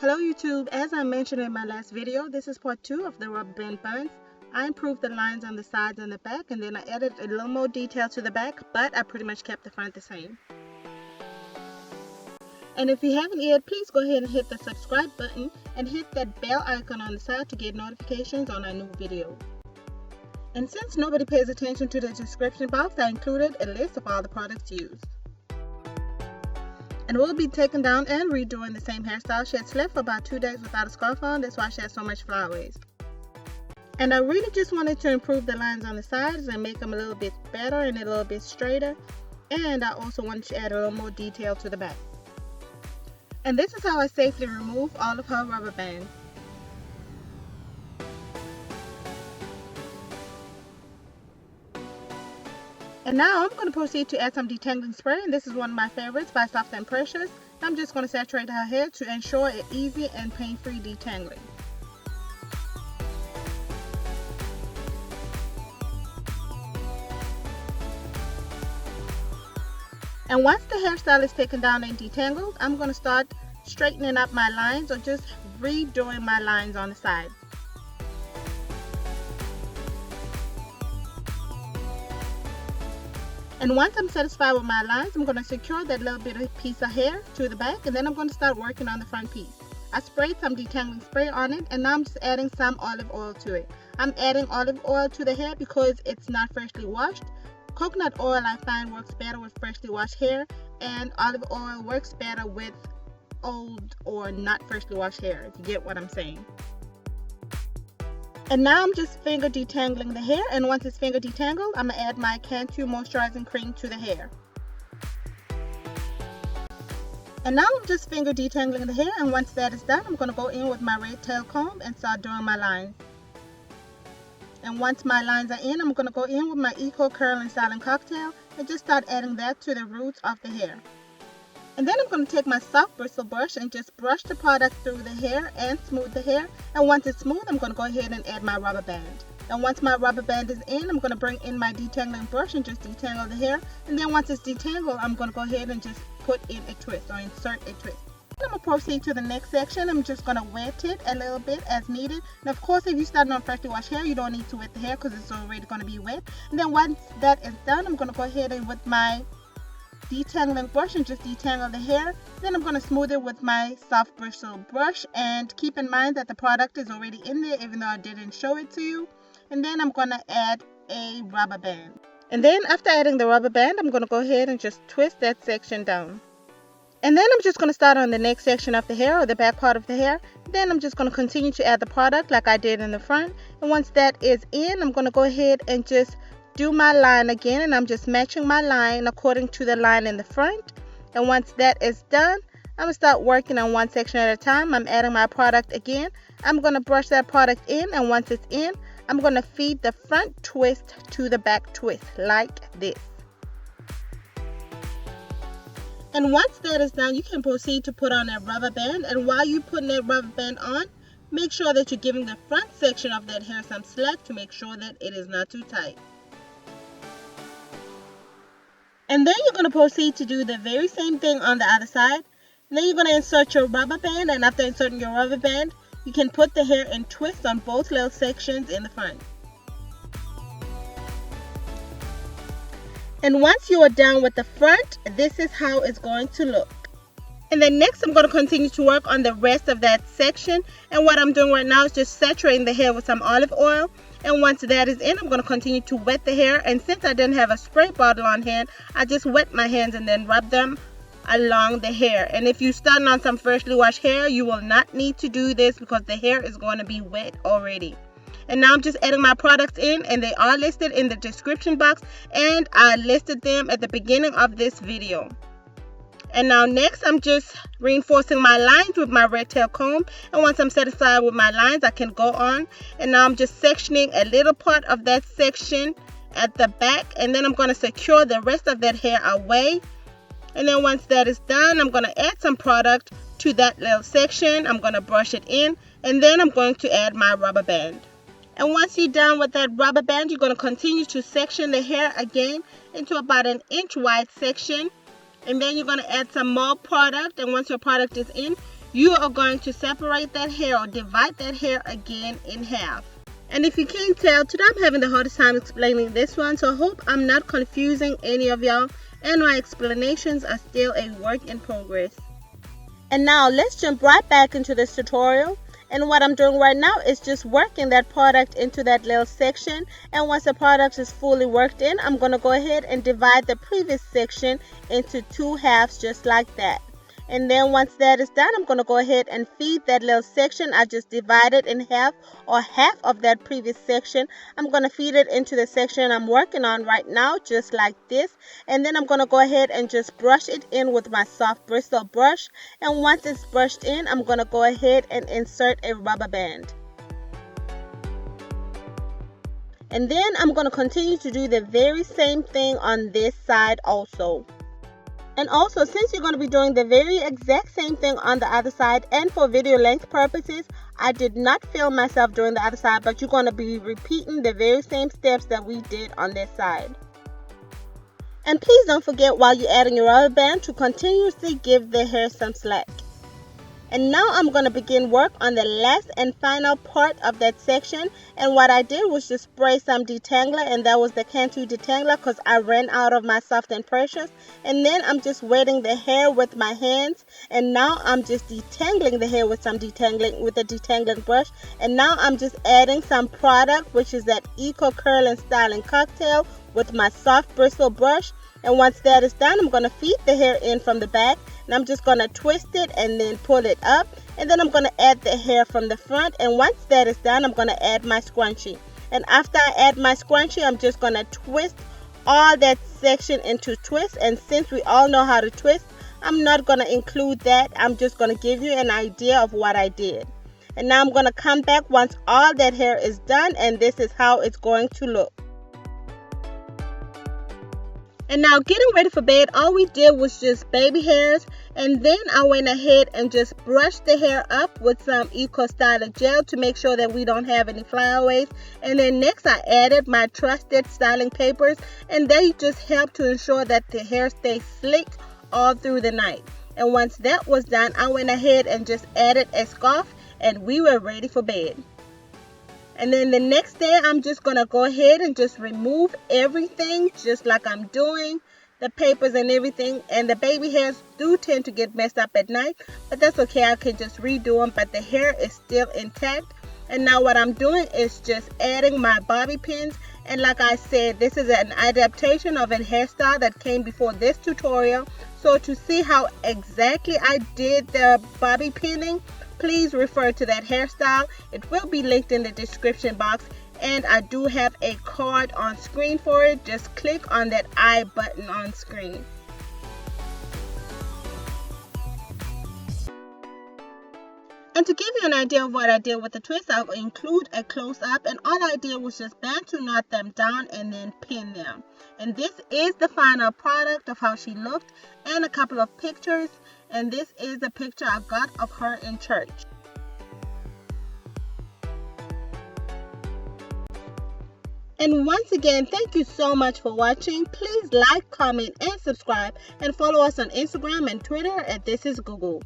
Hello YouTube, as I mentioned in my last video, this is part 2 of the rubber band buns. I improved the lines on the sides and the back, and then I added a little more detail to the back, but I pretty much kept the front the same. And if you haven't yet, please go ahead and hit the subscribe button and hit that bell icon on the side to get notifications on our new video. And since nobody pays attention to the description box, I included a list of all the products used. And we'll be taking down and redoing the same hairstyle. She had slept for about 2 days without a scarf on, that's why she has so much flyaways. And I really just wanted to improve the lines on the sides and make them a little bit better and a little bit straighter. And I also wanted to add a little more detail to the back. And this is how I safely remove all of her rubber bands. And now I'm going to proceed to add some detangling spray, and this is one of my favorites by Soft and Precious. I'm just going to saturate her hair to ensure an easy and pain-free detangling. And once the hairstyle is taken down and detangled, I'm going to start straightening up my lines or just redoing my lines on the sides. And once I'm satisfied with my lines, I'm going to secure that little bit of piece of hair to the back, and then I'm going to start working on the front piece. I sprayed some detangling spray on it, and now I'm just adding some olive oil to it. I'm adding olive oil to the hair because it's not freshly washed. Coconut oil I find works better with freshly washed hair, and olive oil works better with old or not freshly washed hair, if you get what I'm saying. And now I'm just finger detangling the hair, and once it's finger detangled, I'm going to add my Cantu Moisturizing Cream to the hair. And now I'm just finger detangling the hair, and once that is done, I'm going to go in with my red tail comb and start doing my lines. And once my lines are in, I'm going to go in with my Eco Curl and Styling Cocktail and just start adding that to the roots of the hair. And then I'm going to take my soft bristle brush and just brush the product through the hair and smooth the hair. And once it's smooth, I'm going to go ahead and add my rubber band. And once my rubber band is in, I'm going to bring in my detangling brush and just detangle the hair. And then once it's detangled, I'm going to go ahead and just put in a twist or insert a twist. I'm going to proceed to the next section. I'm just going to wet it a little bit as needed. And of course, if you're starting on freshly washed hair, you don't need to wet the hair because it's already going to be wet. And then once that is done, I'm going to go ahead and with my detangling brush and just detangle the hair. Then I'm going to smooth it with my soft bristle brush, and keep in mind that the product is already in there even though I didn't show it to you. And then I'm going to add a rubber band. And then after adding the rubber band, I'm going to go ahead and just twist that section down. And then I'm just going to start on the next section of the hair, or the back part of the hair. Then I'm just going to continue to add the product like I did in the front. And once that is in, I'm going to go ahead and just do my line again, and I'm just matching my line according to the line in the front. And once that is done, I'm going to start working on one section at a time. I'm adding my product again. I'm going to brush that product in, and once it's in, I'm going to feed the front twist to the back twist like this. And once that is done, you can proceed to put on that rubber band. And while you're putting that rubber band on, make sure that you're giving the front section of that hair some slack to make sure that it is not too tight. And then you're going to proceed to do the very same thing on the other side. And then you're going to insert your rubber band, and after inserting your rubber band, you can put the hair in twists on both little sections in the front. And once you are done with the front, this is how it's going to look. And then next, I'm going to continue to work on the rest of that section. And what I'm doing right now is just saturating the hair with some olive oil. And once that is in, I'm going to continue to wet the hair. And since I didn't have a spray bottle on hand, I just wet my hands and then rub them along the hair. And if you're starting on some freshly washed hair, you will not need to do this because the hair is going to be wet already. And now I'm just adding my products in, and they are listed in the description box, and I listed them at the beginning of this video. And now next, I'm just reinforcing my lines with my red tail comb. And once I'm satisfied with my lines, I can go on. And now I'm just sectioning a little part of that section at the back. And then I'm going to secure the rest of that hair away. And then once that is done, I'm going to add some product to that little section. I'm going to brush it in. And then I'm going to add my rubber band. And once you're done with that rubber band, you're going to continue to section the hair again into about an inch wide section. And then you're going to add some more product, and once your product is in, you are going to separate that hair or divide that hair again in half. And if you can't tell, today I'm having the hardest time explaining this one, so I hope I'm not confusing any of y'all, and my explanations are still a work in progress. And now let's jump right back into this tutorial. And what I'm doing right now is just working that product into that little section, and once the product is fully worked in, I'm going to go ahead and divide the previous section into 2 halves just like that. And then once that is done, I'm going to go ahead and feed that little section I just divided in half, or half of that previous section. I'm going to feed it into the section I'm working on right now, just like this. And then I'm going to go ahead and just brush it in with my soft bristle brush. And once it's brushed in, I'm going to go ahead and insert a rubber band. And then I'm going to continue to do the very same thing on this side also. And also, since you're going to be doing the very exact same thing on the other side, and for video length purposes, I did not film myself doing the other side, but you're going to be repeating the very same steps that we did on this side. And please don't forget, while you're adding your rubber band, to continuously give the hair some slack. And now I'm going to begin work on the last and final part of that section. And what I did was just spray some detangler, and that was the Cantu detangler because I ran out of my soft and precious. And then I'm just wetting the hair with my hands, and now I'm just detangling the hair with some detangling with a detangling brush. And now I'm just adding some product, which is that Eco Curl and Styling Cocktail, with my soft bristle brush. And once that is done, I'm going to feed the hair in from the back, and I'm just going to twist it and then pull it up, and then I'm going to add the hair from the front. And once that is done, I'm going to add my scrunchie. And after I add my scrunchie, I'm just going to twist all that section into twists. And since we all know how to twist, I'm not going to include that. I'm just going to give you an idea of what I did. And now I'm going to come back once all that hair is done, and this is how it's going to look. And now getting ready for bed, all we did was just baby hairs, and then I went ahead and just brushed the hair up with some Eco Styler gel to make sure that we don't have any flyaways. And then next I added my trusted styling papers, and they just help to ensure that the hair stays slick all through the night. And once that was done, I went ahead and just added a scarf, and we were ready for bed. And then the next day, I'm just going to go ahead and just remove everything, just like I'm doing, the papers and everything. And the baby hairs do tend to get messed up at night, but that's okay. I can just redo them, but the hair is still intact. And now what I'm doing is just adding my bobby pins. And like I said, this is an adaptation of a hairstyle that came before this tutorial. So to see how exactly I did the bobby pinning, please refer to that hairstyle. It will be linked in the description box, and I do have a card on screen for it. Just click on that I button on screen. And to give you an idea of what I did with the twist, I'll include a close-up, and all I did was just Bantu knot them down and then pin them. And this is the final product of how she looked, and a couple of pictures. And this is the picture I got of her in church. And once again, thank you so much for watching. Please like, comment, and subscribe, and follow us on Instagram and Twitter at Thisisgugu.